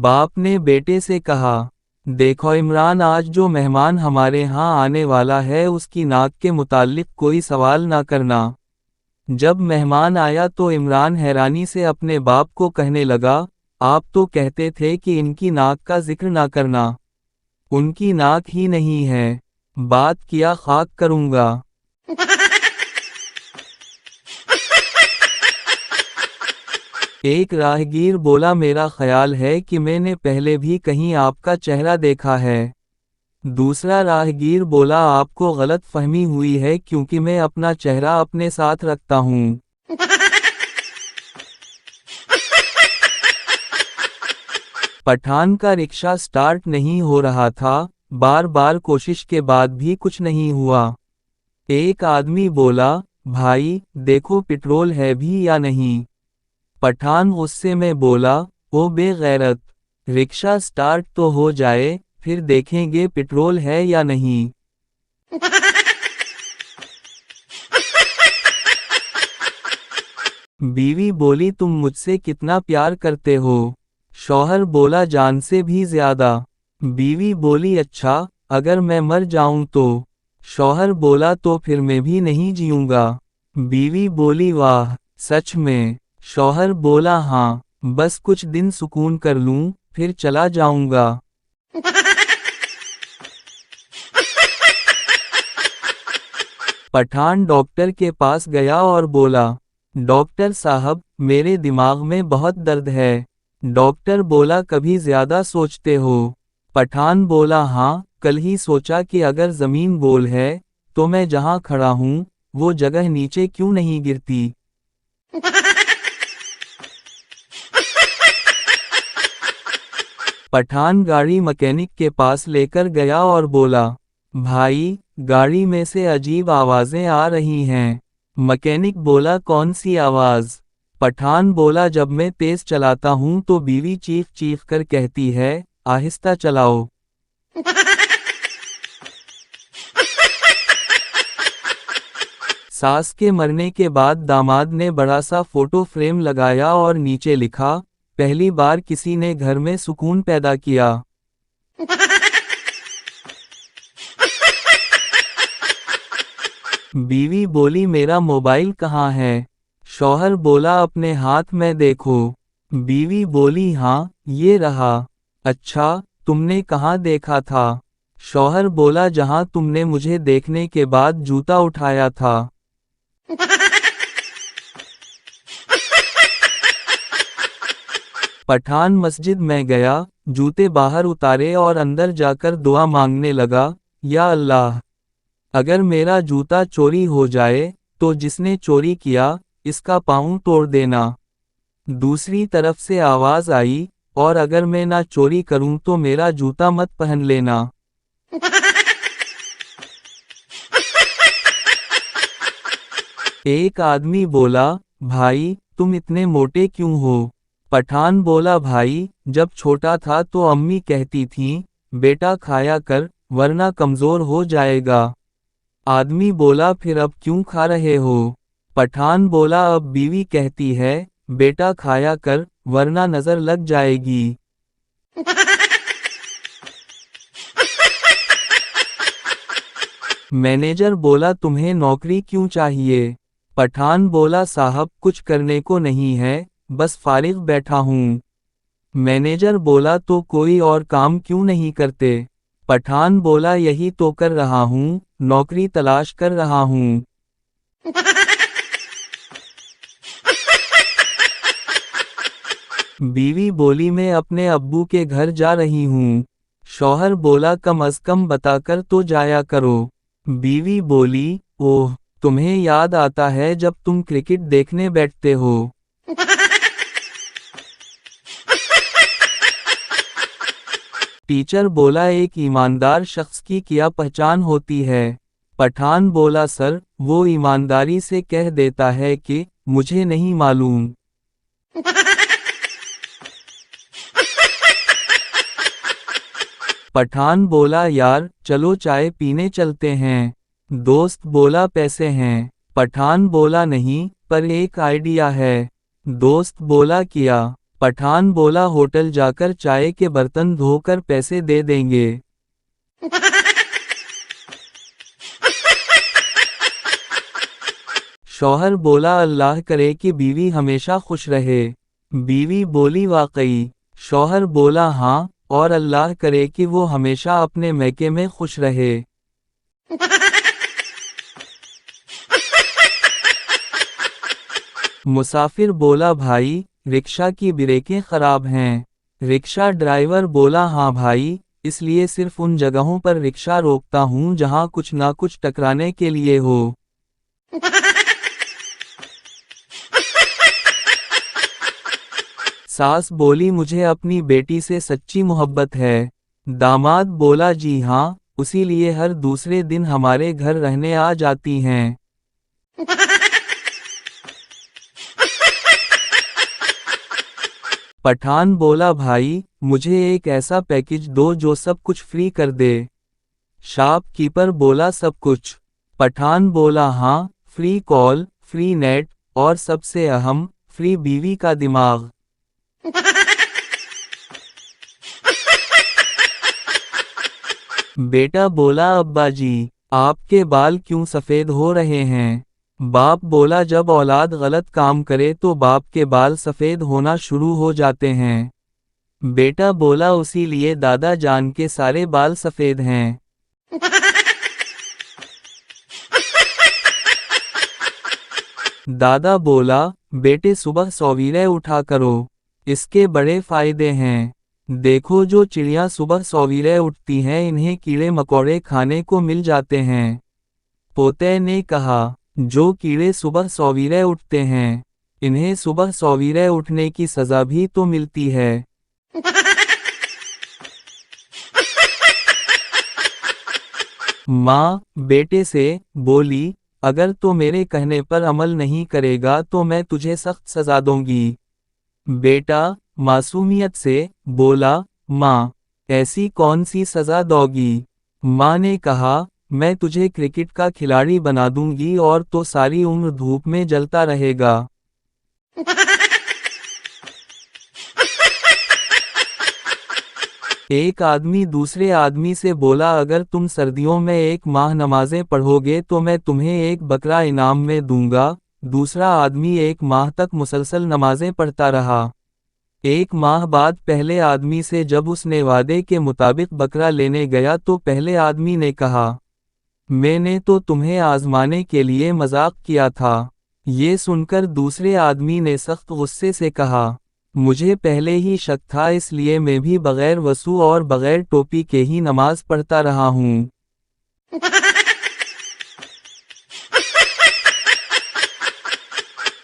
बाप ने बेटे से कहा, देखो इमरान, आज जो मेहमान हमारे यहाँ आने वाला है उसकी नाक के मुताल्लिक कोई सवाल ना करना। जब मेहमान आया तो इमरान हैरानी से अपने बाप को कहने लगा, आप तो कहते थे कि इनकी नाक का जिक्र ना करना। उनकी नाक ही नहीं है, बात किया खाक करूँगा। एक राहगीर बोला, मेरा ख्याल है कि मैंने पहले भी कहीं आपका चेहरा देखा है। दूसरा राहगीर बोला, आपको गलत फहमी हुई है क्योंकि मैं अपना चेहरा अपने साथ रखता हूँ। पठान का रिक्शा स्टार्ट नहीं हो रहा था, बार बार कोशिश के बाद भी कुछ नहीं हुआ। एक आदमी बोला, भाई देखो पेट्रोल है भी या नहीं। पठान गुस्से में बोला, ओ बेगैरत, रिक्शा स्टार्ट तो हो जाए, फिर देखेंगे पेट्रोल है या नहीं। बीवी बोली, तुम मुझसे कितना प्यार करते हो। शौहर बोला, जान से भी ज्यादा। बीवी बोली, अच्छा, अगर मैं मर जाऊं तो। शौहर बोला, तो फिर मैं भी नहीं जीऊंगा। बीवी बोली, वाह, सच में। शौहर बोला, हाँ, बस कुछ दिन सुकून कर लूं, फिर चला जाऊंगा। पठान डॉक्टर के पास गया और बोला, डॉक्टर साहब, मेरे दिमाग में बहुत दर्द है। डॉक्टर बोला, कभी ज्यादा सोचते हो। पठान बोला, हाँ, कल ही सोचा कि अगर जमीन गोल है तो मैं जहां खड़ा हूं वो जगह नीचे क्यों नहीं गिरती। पठान गाड़ी मैकेनिक के पास लेकर गया और बोला, भाई, गाड़ी में से अजीब आवाजें आ रही हैं। मैकेनिक बोला, कौन सी आवाज। पठान बोला, जब मैं तेज चलाता हूं तो बीवी चीख चीख कर कहती है, आहिस्ता चलाओ। सास के मरने के बाद दामाद ने बड़ा सा फोटो फ्रेम लगाया और नीचे लिखा, पहली बार किसी ने घर में सुकून पैदा किया। बीवी बोली, मेरा मोबाइल कहाँ है। शौहर बोला, अपने हाथ में देखो। बीवी बोली, हाँ, ये रहा। अच्छा, तुमने कहाँ देखा था। शौहर बोला, जहाँ तुमने मुझे देखने के बाद जूता उठाया था। पठान मस्जिद में गया, जूते बाहर उतारे और अंदर जाकर दुआ मांगने लगा, या अल्लाह, अगर मेरा जूता चोरी हो जाए तो जिसने चोरी किया इसका पाँव तोड़ देना। दूसरी तरफ से आवाज आई, और अगर मैं ना चोरी करूं तो मेरा जूता मत पहन लेना। एक आदमी बोला, भाई, तुम इतने मोटे क्यों हो। पठान बोला, भाई, जब छोटा था तो अम्मी कहती थीं, बेटा खाया कर वरना कमजोर हो जाएगा। आदमी बोला, फिर अब क्यों खा रहे हो। पठान बोला, अब बीवी कहती है, बेटा खाया कर वरना नजर लग जाएगी। मैनेजर बोला, तुम्हें नौकरी क्यों चाहिए। पठान बोला, साहब, कुछ करने को नहीं है, बस फारिग बैठा हूँ। मैनेजर बोला, तो कोई और काम क्यों नहीं करते। पठान बोला, यही तो कर रहा हूँ, नौकरी तलाश कर रहा हूँ। बीवी बोली, मैं अपने अब्बू के घर जा रही हूँ। शौहर बोला, कम अज कम बताकर तो जाया करो। बीवी बोली, ओह, तुम्हें याद आता है जब तुम क्रिकेट देखने बैठते हो। टीचर बोला, एक ईमानदार शख्स की क्या पहचान होती है। पठान बोला, सर, वो ईमानदारी से कह देता है कि मुझे नहीं मालूम। पठान बोला, यार, चलो चाय पीने चलते हैं। दोस्त बोला, पैसे हैं। पठान बोला, नहीं, पर एक आइडिया है। दोस्त बोला, किया। पठान बोला होटल जाकर चाय के बर्तन धोकर पैसे दे देंगे। शौहर बोला अल्लाह करे कि बीवी हमेशा खुश रहे। बीवी बोली वाकई। शौहर बोला हाँ, और अल्लाह करे कि वो हमेशा अपने मैके में खुश रहे। मुसाफिर बोला भाई, रिक्शा की ब्रेकें खराब हैं। रिक्शा ड्राइवर बोला हाँ भाई, इसलिए सिर्फ उन जगहों पर रिक्शा रोकता हूँ जहाँ कुछ ना कुछ टकराने के लिए हो। सास बोली मुझे अपनी बेटी से सच्ची मोहब्बत है। दामाद बोला जी हाँ, उसीलिए हर दूसरे दिन हमारे घर रहने आ जाती हैं। पठान बोला भाई, मुझे एक ऐसा पैकेज दो जो सब कुछ फ्री कर दे। शॉपकीपर बोला सब कुछ। पठान बोला हाँ, फ्री कॉल, फ्री नेट, और सबसे अहम, फ्री बीवी का दिमाग। बेटा बोला अब्बा जी, आपके बाल क्यों सफ़ेद हो रहे हैं? बाप बोला जब औलाद गलत काम करे तो बाप के बाल सफ़ेद होना शुरू हो जाते हैं। बेटा बोला उसीलिए दादा जान के सारे बाल सफ़ेद हैं। दादा बोला, बेटे सुबह सवेरे उठा करो, इसके बड़े फायदे हैं। देखो जो चिड़िया सुबह सवेरे उठती हैं इन्हें कीड़े मकोड़े खाने को मिल जाते हैं। पोते ने कहा, जो कीड़े सुबह सवेरे उठते हैं, इन्हें सुबह सवेरे उठने की सज़ा भी तो मिलती है। माँ बेटे से बोली, अगर तो मेरे कहने पर अमल नहीं करेगा तो मैं तुझे सख्त सज़ा दूंगी। बेटा मासूमियत से बोला, माँ ऐसी कौन सी सज़ा दोगी? माँ ने कहा, मैं तुझे क्रिकेट का खिलाड़ी बना दूंगी और तो सारी उम्र धूप में जलता रहेगा। एक आदमी दूसरे आदमी से बोला अगर तुम सर्दियों में 1 माह नमाजें पढ़ोगे तो मैं तुम्हें 1 बकरा इनाम में दूंगा। दूसरा आदमी 1 माह तक मुसलसल नमाजें पढ़ता रहा। 1 माह बाद पहले आदमी से जब उसने वादे के मुताबिक बकरा लेने गया तो पहले आदमी ने कहा, मैंने तो तुम्हें आजमाने के लिए मजाक किया था। ये सुनकर दूसरे आदमी ने सख्त गुस्से से कहा, मुझे पहले ही शक था इसलिए मैं भी बगैर वज़ू और बगैर टोपी के ही नमाज पढ़ता रहा हूँ।